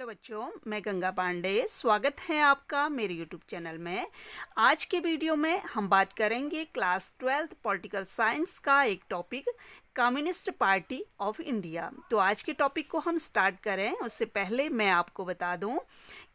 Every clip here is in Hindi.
बच्चों, मैं गंगा पांडे। स्वागत है आपका मेरे YouTube चैनल में। आज के वीडियो में हम बात करेंगे क्लास 12th पॉलिटिकल साइंस का एक topic communist party of India. तो आज के टॉपिक को हम स्टार्ट करें उससे पहले मैं आपको बता दूं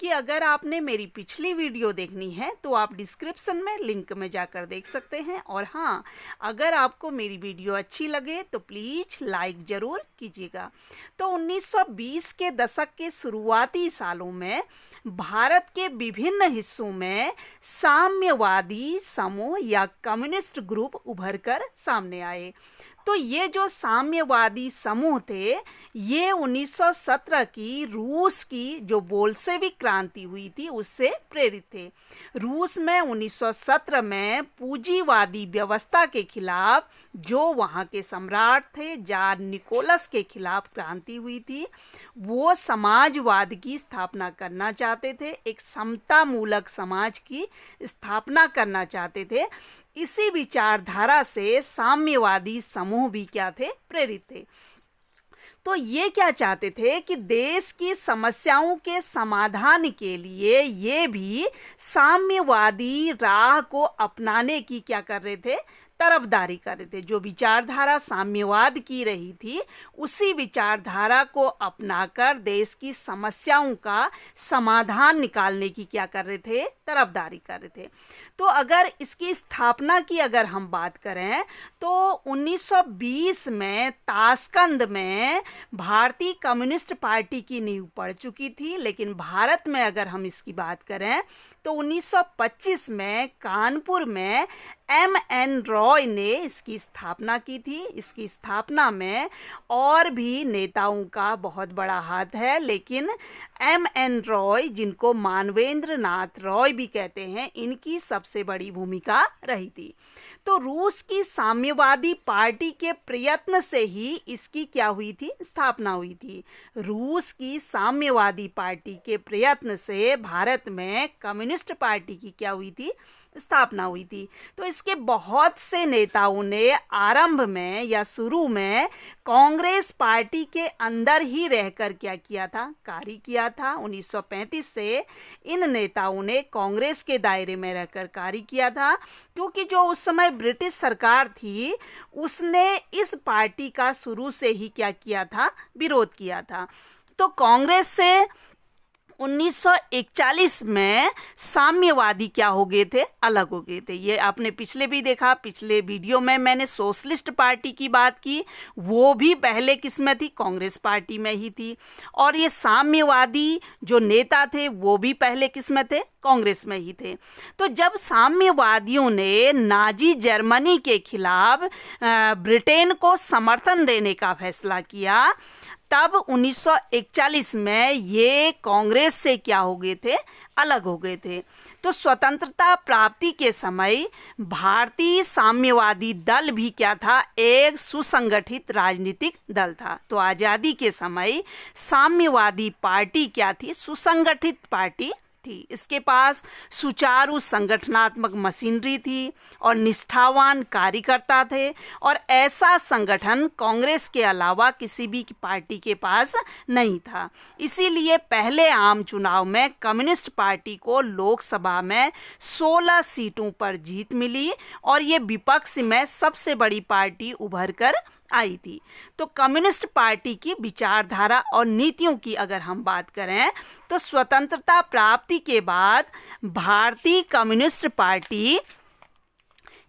कि अगर आपने मेरी पिछली वीडियो देखनी है तो आप डिस्क्रिप्शन में लिंक में जाकर देख सकते हैं। और हाँ, अगर आपको मेरी वीडियो अच्छी लगे तो प्लीज़ लाइक ज़रूर कीजिएगा। तो 1920 के दशक के शुरुआती सालों में भारत के विभिन्न हिस्सों में साम्यवादी समूह या कम्युनिस्ट ग्रुप उभर कर सामने आए। तो ये जो साम्यवादी समूह थे ये 1917 की रूस की जो बोल्शेविक क्रांति हुई थी उससे प्रेरित थे। रूस में 1917 में पूंजीवादी व्यवस्था के खिलाफ जो वहाँ के सम्राट थे जार निकोलस के खिलाफ क्रांति हुई थी। वो समाजवाद की स्थापना करना चाहते थे, एक समता मूलक समाज की स्थापना करना चाहते थे। इसी विचारधारा से साम्यवादी समूह भी क्या थे, प्रेरित थे। तो ये क्या चाहते थे कि देश की समस्याओं के समाधान के लिए ये भी साम्यवादी राह को अपनाने की क्या कर रहे थे, तरफदारी कर रहे थे। जो विचारधारा साम्यवाद की रही थी उसी विचारधारा को अपनाकर देश की समस्याओं का समाधान निकालने की क्या कर रहे थे, तरफदारी कर रहे थे। तो अगर इसकी स्थापना की अगर हम बात करें तो 1920 में ताशकंद में भारतीय कम्युनिस्ट पार्टी की नींव पड़ चुकी थी। लेकिन भारत में अगर हम इसकी बात करें तो 1925 में कानपुर में M.N. रॉय ने इसकी स्थापना की थी। इसकी स्थापना में और भी नेताओं का बहुत बड़ा हाथ है, लेकिन M.N. रॉय, जिनको मानवेंद्र नाथ रॉय भी कहते हैं, इनकी सबसे बड़ी भूमिका रही थी। तो रूस की साम्यवादी पार्टी के प्रयत्न से ही इसकी क्या हुई थी, स्थापना हुई थी। रूस की साम्यवादी पार्टी के प्रयत्न से भारत में कम्युनिस्ट पार्टी की क्या हुई थी, स्थापना हुई थी। तो इसके बहुत से नेताओं ने आरंभ में या शुरू में कांग्रेस पार्टी के अंदर ही रहकर क्या किया था, कार्य किया था। 1935 से इन नेताओं ने कांग्रेस के दायरे में रहकर कार्य किया था, क्योंकि जो उस समय ब्रिटिश सरकार थी उसने इस पार्टी का शुरू से ही क्या किया था, विरोध किया था। तो कांग्रेस से 1941 में साम्यवादी क्या हो गए थे, अलग हो गए थे। ये आपने पिछले भी देखा, पिछले वीडियो में मैंने सोशलिस्ट पार्टी की बात की, वो भी पहले किस में थी, कांग्रेस पार्टी में ही थी। और ये साम्यवादी जो नेता थे वो भी पहले किस में थे, कांग्रेस में ही थे। तो जब साम्यवादियों ने नाजी जर्मनी के खिलाफ ब्रिटेन को समर्थन देने का फैसला किया तब 1941 में ये कांग्रेस से क्या हो गए थे, अलग हो गए थे। तो स्वतंत्रता प्राप्ति के समय भारतीय साम्यवादी दल भी क्या था, एक सुसंगठित राजनीतिक दल था। तो आज़ादी के समय साम्यवादी पार्टी क्या थी, सुसंगठित पार्टी थी। इसके पास सुचारू संगठनात्मक मशीनरी थी और निष्ठावान कार्यकर्ता थे। और ऐसा संगठन कांग्रेस के अलावा किसी भी पार्टी के पास नहीं था। इसीलिए पहले आम चुनाव में कम्युनिस्ट पार्टी को लोकसभा में 16 सीटों पर जीत मिली और ये विपक्ष में सबसे बड़ी पार्टी उभर कर आई थी। तो कम्युनिस्ट पार्टी की विचारधारा और नीतियों की अगर हम बात करें तो स्वतंत्रता प्राप्ति के बाद भारतीय कम्युनिस्ट पार्टी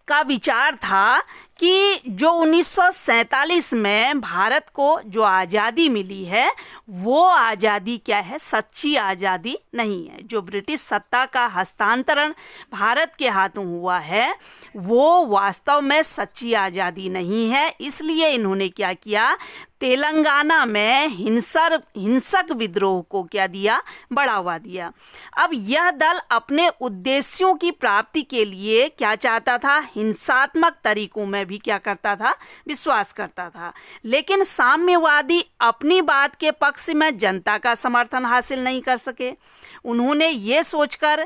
का विचार था कि जो 1947 में भारत को जो आज़ादी मिली है वो आज़ादी क्या है, सच्ची आज़ादी नहीं है। जो ब्रिटिश सत्ता का हस्तांतरण भारत के हाथों हुआ है वो वास्तव में सच्ची आज़ादी नहीं है। इसलिए इन्होंने क्या किया, तेलंगाना में हिंसक विद्रोह को क्या दिया, बढ़ावा दिया। अब यह दल अपने उद्देश्यों की प्राप्ति के लिए क्या चाहता था, हिंसात्मक तरीकों में भी क्या करता था, विश्वास करता था। लेकिन साम्यवादी अपनी बात के पक्ष में जनता का समर्थन हासिल नहीं कर सके। उन्होंने ये सोचकर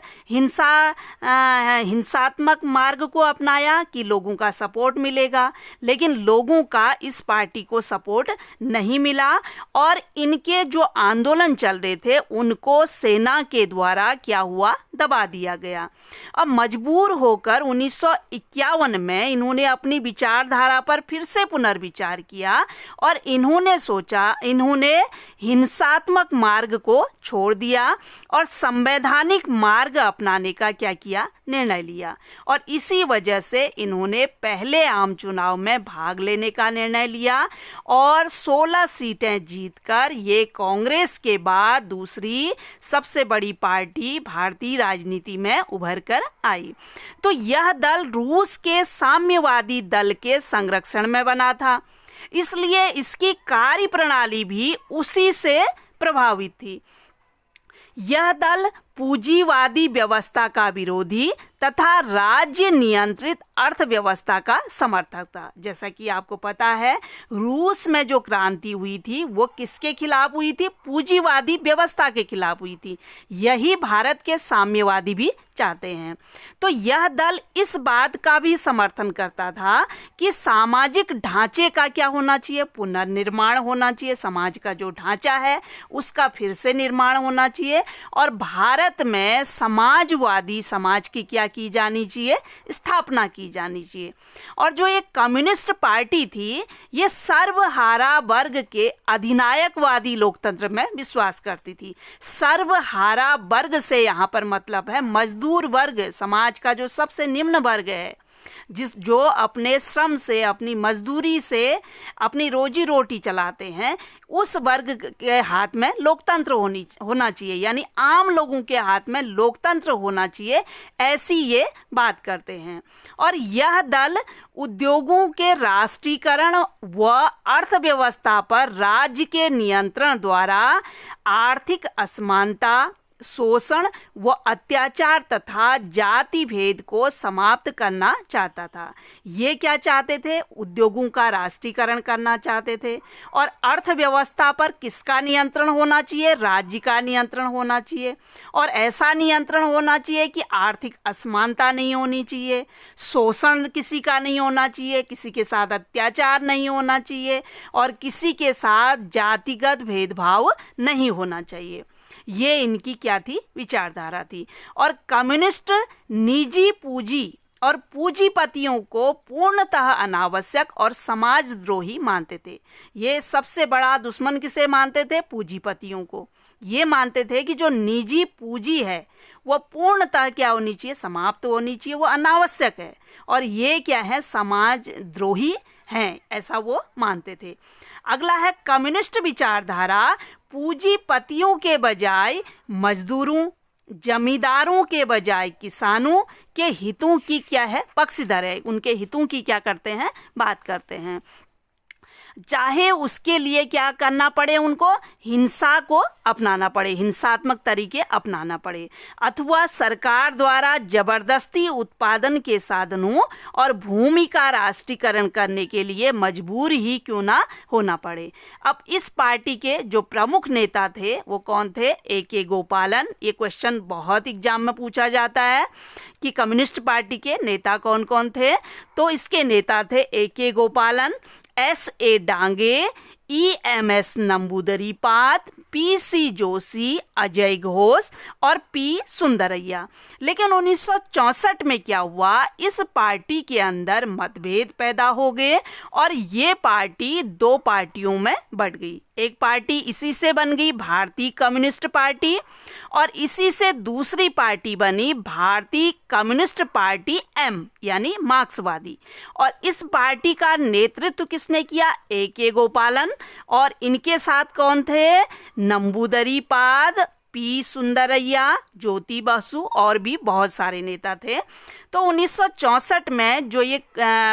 हिंसात्मक मार्ग को अपनाया कि लोगों का सपोर्ट मिलेगा, लेकिन लोगों का इस पार्टी को सपोर्ट नहीं मिला और इनके जो आंदोलन चल रहे थे उनको सेना के द्वारा क्या हुआ, दबा दिया गया। अब मजबूर होकर 1951 में इन्होंने अपनी विचारधारा पर फिर से पुनर्विचार किया और इन्होंने सोचा, इन्होंने हिंसात्मक मार्ग को छोड़ दिया और संवैधानिक मार्ग अपनाने का क्या किया, निर्णय लिया। और इसी वजह से इन्होंने पहले आम चुनाव में भाग लेने का निर्णय लिया और 16 सीटें जीतकर ये कांग्रेस के बाद दूसरी सबसे बड़ी पार्टी भारतीय राजनीति में उभर कर आई। तो यह दल रूस के साम्यवादी दल के संरक्षण में बना था, इसलिए इसकी कार्यप्रणाली भी उसी से प्रभावित थी। यह दल पूंजीवादी व्यवस्था का विरोधी तथा राज्य नियंत्रित अर्थव्यवस्था का समर्थक था। जैसा कि आपको पता है, रूस में जो क्रांति हुई थी वो किसके खिलाफ हुई थी, पूंजीवादी व्यवस्था के खिलाफ हुई थी। यही भारत के साम्यवादी भी चाहते हैं। तो यह दल इस बात का भी समर्थन करता था कि सामाजिक ढांचे का क्या होना चाहिए, पुनर्निर्माण होना चाहिए। समाज का जो ढांचा है उसका फिर से निर्माण होना चाहिए और भारत में समाजवादी समाज की क्या की जानी चाहिए, स्थापना की जानी चाहिए। और जो एक कम्युनिस्ट पार्टी थी ये सर्वहारा वर्ग के अधिनायकवादी लोकतंत्र में विश्वास करती थी। सर्वहारा वर्ग से यहाँ पर मतलब है मजदूर वर्ग, समाज का जो सबसे निम्न वर्ग है, जो अपने श्रम से, अपनी मजदूरी से अपनी रोजी रोटी चलाते हैं, उस वर्ग के हाथ में लोकतंत्र होना चाहिए, यानी आम लोगों के हाथ में लोकतंत्र होना चाहिए, ऐसी ये बात करते हैं। और यह दल उद्योगों के राष्ट्रीयकरण व अर्थव्यवस्था पर राज्य के नियंत्रण द्वारा आर्थिक असमानता, शोषण व अत्याचार तथा जाति भेद को समाप्त करना चाहता था। ये क्या चाहते थे, उद्योगों का राष्ट्रीयकरण करना चाहते थे। और अर्थव्यवस्था पर किसका नियंत्रण होना चाहिए, राज्य का नियंत्रण होना चाहिए। और ऐसा नियंत्रण होना चाहिए कि आर्थिक असमानता नहीं होनी चाहिए, शोषण किसी का नहीं होना चाहिए, किसी के साथ अत्याचार नहीं होना चाहिए और किसी के साथ जातिगत भेदभाव नहीं होना चाहिए। ये इनकी क्या थी, विचारधारा थी। और कम्युनिस्ट निजी पूंजी और पूंजीपतियों को पूर्णतः अनावश्यक और समाजद्रोही मानते थे। ये सबसे बड़ा दुश्मन किसे मानते थे, पूंजीपतियों को। ये मानते थे कि जो निजी पूंजी है वह पूर्णतः क्या होनी चाहिए, समाप्त होनी चाहिए, वो अनावश्यक है और ये क्या है, समाजद्रोही हैं, ऐसा वो मानते थे। अगला है कम्युनिस्ट विचारधारा पूंजीपतियों के बजाय मजदूरों, जमींदारों के बजाय किसानों के हितों की क्या है, पक्षधर है, उनके हितों की क्या करते हैं, बात करते हैं। चाहे उसके लिए क्या करना पड़े, उनको हिंसा को अपनाना पड़े, हिंसात्मक तरीके अपनाना पड़े, अथवा सरकार द्वारा जबरदस्ती उत्पादन के साधनों और भूमि का राष्ट्रीयकरण करने के लिए मजबूर ही क्यों ना होना पड़े। अब इस पार्टी के जो प्रमुख नेता थे वो कौन थे, A.K. गोपालन। ये क्वेश्चन बहुत एग्जाम में पूछा जाता है कि कम्युनिस्ट पार्टी के नेता कौन कौन थे। तो इसके नेता थे A.K. गोपालन, S.A. Dange, E.M.S. Namboodiripad, P.C. Joshi, Ajay Ghosh और P. सुंदरैया। लेकिन 1964 में क्या हुआ, इस पार्टी के अंदर मतभेद पैदा हो गए और ये पार्टी दो पार्टियों में बढ़ गई। एक पार्टी इसी से बन गई भारतीय कम्युनिस्ट पार्टी और इसी से दूसरी पार्टी बनी भारतीय कम्युनिस्ट पार्टी M यानी मार्क्सवादी। और इस पार्टी का नेतृत्व किसने किया, A.K. गोपालन। और इनके साथ कौन थे, नंबूदरीपाद, P. सुंदरैया, ज्योति बसु और भी बहुत सारे नेता थे। तो 1964 में जो ये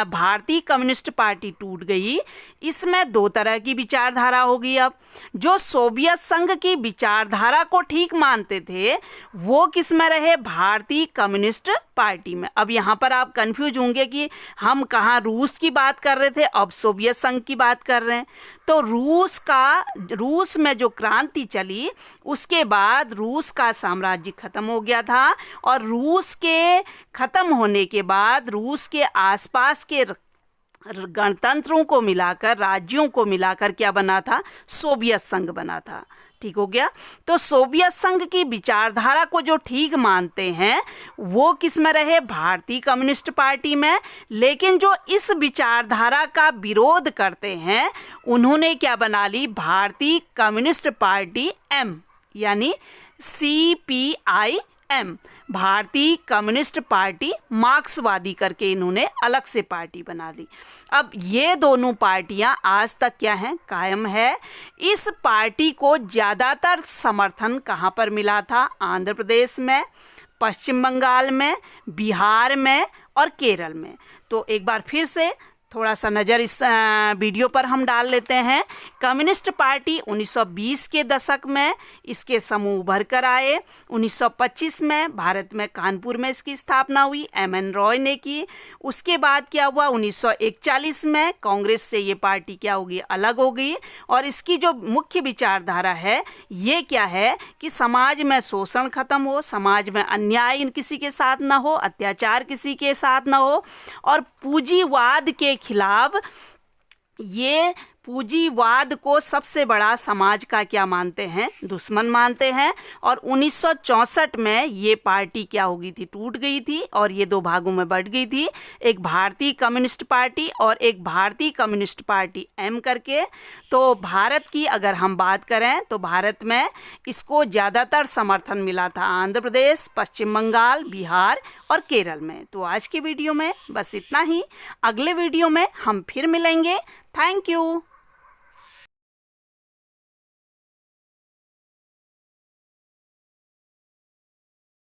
भारतीय कम्युनिस्ट पार्टी टूट गई, इसमें दो तरह की विचारधारा होगी। अब जो सोवियत संघ की विचारधारा को ठीक मानते थे वो किस में रहे, भारतीय कम्युनिस्ट पार्टी में। अब यहाँ पर आप कंफ्यूज होंगे कि हम कहाँ रूस की बात कर रहे थे, अब सोवियत संघ की बात कर रहे हैं। तो रूस में जो क्रांति चली उसके बाद रूस का साम्राज्य खत्म हो गया था, और रूस के खत्म होने के बाद रूस के आसपास के गणतंत्रों को मिलाकर, राज्यों को मिलाकर क्या बना था, सोवियत संघ बना था। ठीक हो गया। तो सोवियत संघ की विचारधारा को जो ठीक मानते हैं वो किस में रहे, भारतीय कम्युनिस्ट पार्टी में। लेकिन जो इस विचारधारा का विरोध करते हैं उन्होंने क्या बना ली, भारतीय कम्युनिस्ट पार्टी एम, यानी CPIM, भारतीय कम्युनिस्ट पार्टी मार्क्सवादी करके इन्होंने अलग से पार्टी बना दी। अब ये दोनों पार्टियां आज तक क्या हैं, कायम है। इस पार्टी को ज़्यादातर समर्थन कहाँ पर मिला था, आंध्र प्रदेश में, पश्चिम बंगाल में, बिहार में और केरल में। तो एक बार फिर से थोड़ा सा नज़र इस वीडियो पर हम डाल लेते हैं। कम्युनिस्ट पार्टी 1920 के दशक में इसके समूह उभर कर आए। 1925 में भारत में कानपुर में इसकी स्थापना हुई, MN रॉय ने की। उसके बाद क्या हुआ, 1941 में कांग्रेस से ये पार्टी क्या होगी, अलग हो गई। और इसकी जो मुख्य विचारधारा है ये क्या है कि समाज में शोषण खत्म हो, समाज में अन्याय किसी के साथ ना हो, अत्याचार किसी के साथ ना हो, और पूंजीवाद के खिलाफ, ये पूंजीवाद को सबसे बड़ा समाज का क्या मानते हैं, दुश्मन मानते हैं। और 1964 में ये पार्टी क्या हो गई थी, टूट गई थी और ये दो भागों में बढ़ गई थी, एक भारतीय कम्युनिस्ट पार्टी और एक भारतीय कम्युनिस्ट पार्टी एम करके। तो भारत की अगर हम बात करें तो भारत में इसको ज़्यादातर समर्थन मिला था आंध्र प्रदेश, पश्चिम बंगाल, बिहार और केरल में। तो आज की वीडियो में बस इतना ही। अगले वीडियो में हम फिर मिलेंगे। Thank you.